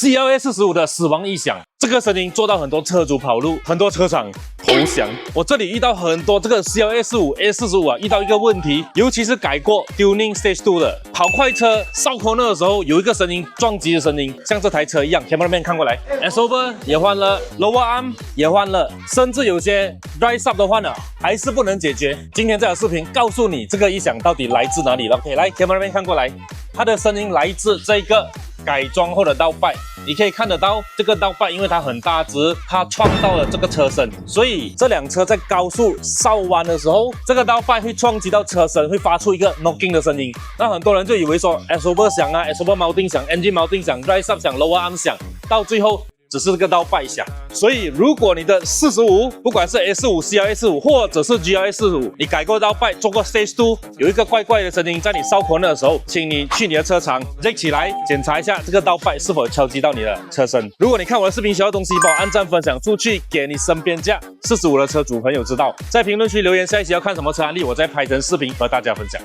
CLA45的死亡异响，这个声音做到很多车主跑路，很多车厂投降。我这里遇到很多这个 CLA45 A45啊，遇到一个问题，尤其是改过 Tuning Stage 2的跑快车上 corner 的时候，有一个声音撞击的声音，像这台车一样。cameraman 看过来 ，S-over 也换了 ，lower arm 也换了，甚至有些 rise up 都换了，还是不能解决。今天这条视频告诉你这个异响到底来自哪里了。OK， 来 cameraman 看过来，它的声音来自这个改装后的倒败。你可以看得到这个倒败，因为它很大只，它撞到了这个车身，所以这辆车在高速稍弯的时候，这个倒败会撞击到车身，会发出一个 knocking 的声音。那很多人就以为说 S-over 响啊 ，S-over 锚定响 ，engine 锚定响 ，rise up 响 ，lower arm 响，到最后只是这个倒败响。所以如果你的45，不管是 S5、CLA45 或者是 GLA45，你改过倒败，做过 Stage 2，有一个怪怪的声音在你烧corner的时候，请你去你的车厂 check 起来，检查一下这个倒败是否敲击到你的车身。如果你看我的视频学到东西，帮我按赞分享出去，给你身边驾45的车主朋友知道。在评论区留言下一期要看什么车案例，我再拍成视频和大家分享。